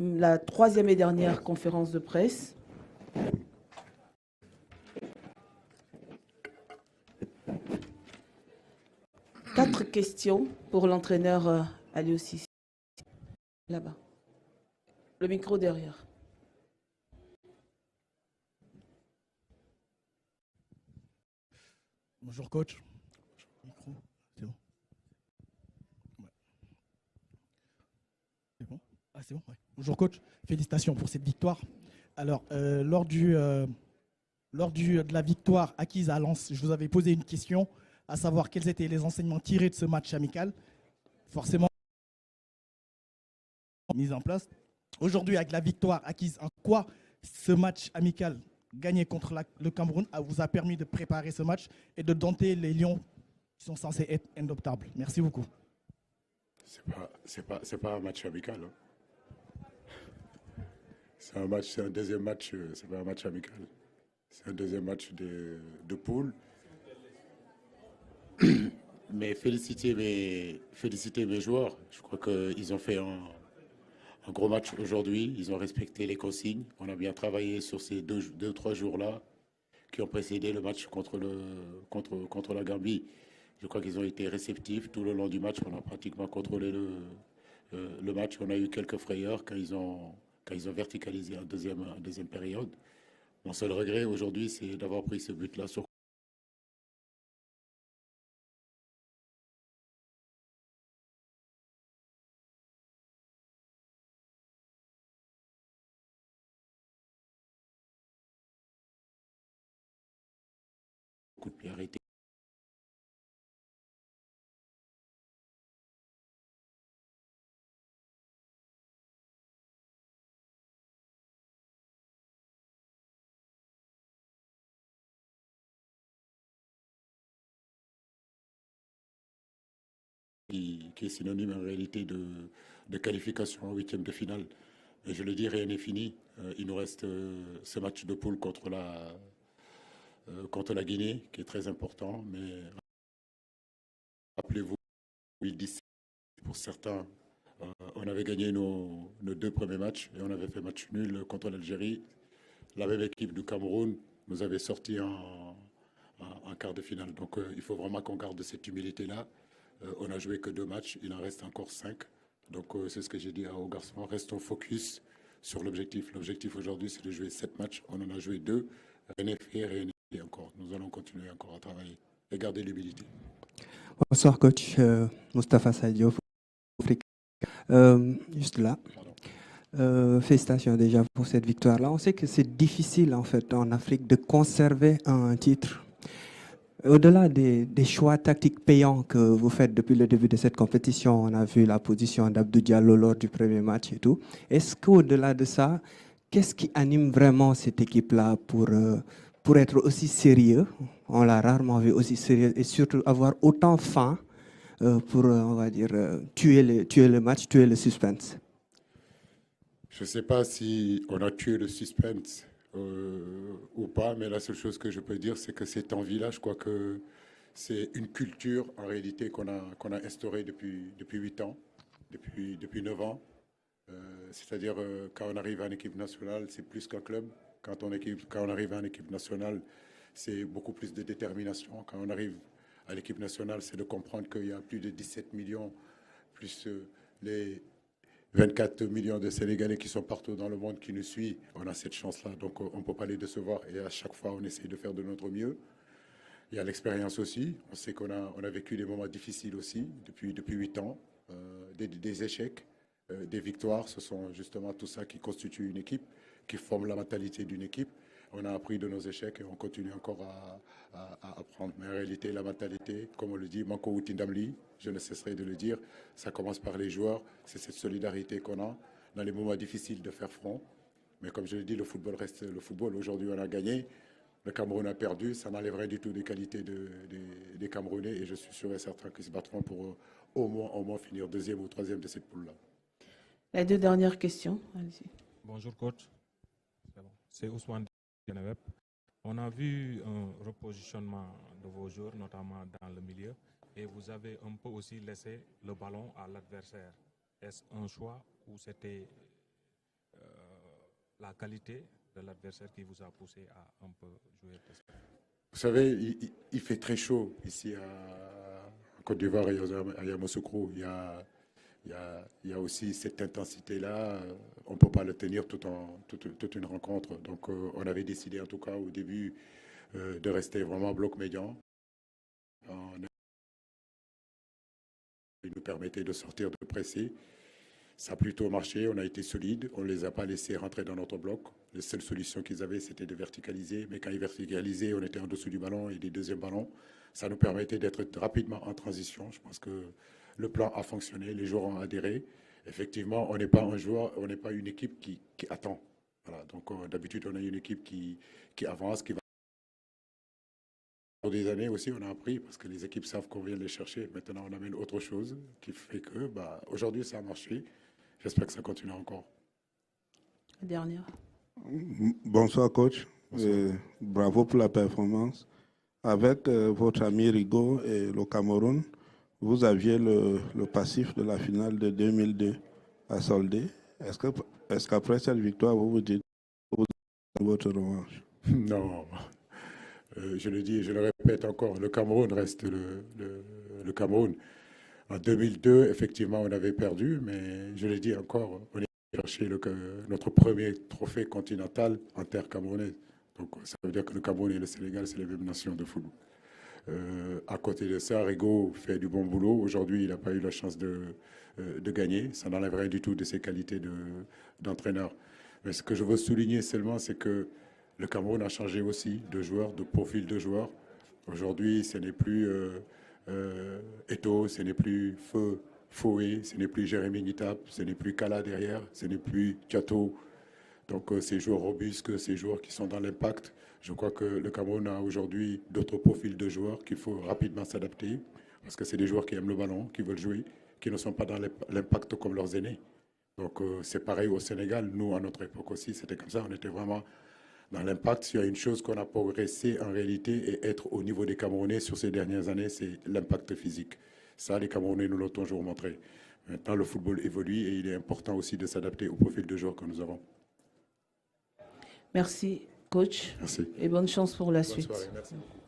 la troisième et dernière conférence de presse. Quatre questions pour l'entraîneur Aliou Cissé. Là-bas. Le micro derrière. Bonjour coach. Micro, c'est bon. Ouais. C'est bon. Ah c'est bon. Ouais. Bonjour coach. Félicitations pour cette victoire. Alors lors de la victoire acquise à Lens, je vous avais posé une question, à savoir quels étaient les enseignements tirés de ce match amical. Forcément mise en place. Aujourd'hui, avec la victoire acquise, en quoi ce match amical gagné contre le Cameroun vous a permis de préparer ce match et de dompter les Lions qui sont censés être indoptables? Merci beaucoup. C'est pas un match amical. Hein. C'est un deuxième match, c'est pas un match amical. C'est un deuxième match de poule. Mais féliciter mes joueurs. Je crois qu'ils ont fait un gros match aujourd'hui. Ils ont respecté les consignes. On a bien travaillé sur ces deux 3 jours-là qui ont précédé le match contre la Gambie. Je crois qu'ils ont été réceptifs tout le long du match. On a pratiquement contrôlé le match. On a eu quelques frayeurs quand ils ont verticalisé en deuxième période. Mon seul regret aujourd'hui, c'est d'avoir pris ce but-là sur coup de pied arrêté. Qui est synonyme en réalité de qualification en huitième de finale. Et je le dis, rien n'est fini. Il nous reste ce match de poule contre la Guinée, qui est très important. Mais rappelez-vous, 2017, pour certains, on avait gagné nos 2 premiers matchs et on avait fait match nul contre l'Algérie. La même équipe du Cameroun nous avait sorti en quart de finale. Donc il faut vraiment qu'on garde cette humilité-là. On n'a joué que 2 matchs, il en reste encore 5. Donc c'est ce que j'ai dit aux garçons, restons focus sur l'objectif. L'objectif aujourd'hui, c'est de jouer 7 matchs. On en a joué 2. Rien n'est fait, rien n'est fait encore. Nous allons continuer encore à travailler et garder l'humilité. Bonsoir coach, Moustapha Sadio. Juste là. Félicitations déjà pour cette victoire-là. On sait que c'est difficile en fait en Afrique de conserver un titre. Au-delà des choix tactiques payants que vous faites depuis le début de cette compétition, on a vu la position d'Abdou Diallo lors du premier match et tout. Est-ce qu'au-delà de ça, qu'est-ce qui anime vraiment cette équipe-là pour être aussi sérieux? On l'a rarement vu aussi sérieux et surtout avoir autant faim pour, on va dire, tuer le match, tuer le suspense. Je ne sais pas si on a tué le suspense ou pas, mais la seule chose que je peux dire, c'est que cette envie-là, je crois que c'est une culture en réalité qu'on a instaurée depuis 8 ans, depuis 9 ans. C'est-à-dire quand on arrive en équipe nationale, c'est plus qu'un club. Quand on arrive en équipe nationale, c'est beaucoup plus de détermination. Quand on arrive à l'équipe nationale, c'est de comprendre qu'il y a plus de 17 millions, plus les 24 millions de Sénégalais qui sont partout dans le monde qui nous suivent. On a cette chance-là, donc on ne peut pas les décevoir. Et à chaque fois, on essaie de faire de notre mieux. Il y a l'expérience aussi. On sait qu'on a vécu des moments difficiles aussi depuis 8 ans, des échecs, des victoires. Ce sont justement tout ça qui constitue une équipe, qui forme la mentalité d'une équipe. On a appris de nos échecs et on continue encore à apprendre. Mais en réalité, la mentalité, comme on le dit, Manko Outindamli, je ne cesserai de le dire, ça commence par les joueurs. C'est cette solidarité qu'on a dans les moments difficiles de faire front. Mais comme je le dis, le football reste le football. Aujourd'hui, on a gagné. Le Cameroun a perdu. Ça n'enlève rien du tout des qualités des Camerounais. Et je suis sûr et certain qu'ils se battront pour au moins finir deuxième ou troisième de cette poule-là. Les 2 dernières questions. Allez-y. Bonjour coach. C'est Ousmane Geneweb. On a vu un repositionnement de vos joueurs, notamment dans le milieu, et vous avez un peu aussi laissé le ballon à l'adversaire. Est-ce un choix ou c'était la qualité de l'adversaire qui vous a poussé à un peu jouer de ça? Vous savez, il fait très chaud ici en Côte d'Ivoire et à Yamoussoukro. Il y a aussi cette intensité-là. On ne peut pas le tenir toute une rencontre. Donc, on avait décidé, en tout cas, au début, de rester vraiment bloc médian. Il nous permettait de sortir, de presser. Ça a plutôt marché, on a été solide, on ne les a pas laissés rentrer dans notre bloc. La seule solution qu'ils avaient, c'était de verticaliser. Mais quand ils verticalisaient, on était en dessous du ballon et des deuxièmes ballons. Ça nous permettait d'être rapidement en transition. Je pense que le plan a fonctionné, les joueurs ont adhéré. Effectivement, on n'est pas un joueur, on n'est pas une équipe qui attend. Voilà. Donc d'habitude, on a une équipe qui avance, qui va. Pour des années aussi, on a appris parce que les équipes savent qu'on vient les chercher. Maintenant, on amène autre chose qui fait que aujourd'hui, ça a marché. J'espère que ça continuera encore. La dernière. Bonsoir, coach. Bonsoir. Bravo pour la performance. Avec votre ami Rigo et le Cameroun, vous aviez le passif de la finale de 2002 à solder. Est-ce qu'après cette victoire, vous vous dites que vous avez votre revanche? Non. Je le dis et je le répète encore, le Cameroun reste le Cameroun. En 2002, effectivement, on avait perdu, mais je le dis encore, on est cherché notre premier trophée continental en terre camerounaise. Donc ça veut dire que le Cameroun et le Sénégal, c'est les mêmes nations de football. À côté de ça, Rigo fait du bon boulot. Aujourd'hui, il n'a pas eu la chance de gagner. Ça n'enlève rien du tout de ses qualités d'entraîneur. Mais ce que je veux souligner seulement, c'est que le Cameroun a changé aussi de joueurs, de profil de joueurs. Aujourd'hui, ce n'est plus Eto'o, ce n'est plus Foué, ce n'est plus Jérémy Nitap, ce n'est plus Kala derrière, ce n'est plus Tchato. Donc ces joueurs robustes, ces joueurs qui sont dans l'impact, je crois que le Cameroun a aujourd'hui d'autres profils de joueurs qu'il faut rapidement s'adapter parce que c'est des joueurs qui aiment le ballon, qui veulent jouer, qui ne sont pas dans l'impact comme leurs aînés. Donc c'est pareil au Sénégal. Nous, à notre époque aussi, c'était comme ça. On était vraiment dans l'impact. S'il y a une chose qu'on a progressé en réalité et être au niveau des Camerounais sur ces dernières années, c'est l'impact physique. Ça, les Camerounais nous l'ont toujours montré. Maintenant, le football évolue et il est important aussi de s'adapter au profil de joueurs que nous avons. Merci, coach. Merci. Et bonne chance pour la Bonne suite. soirée, merci beaucoup.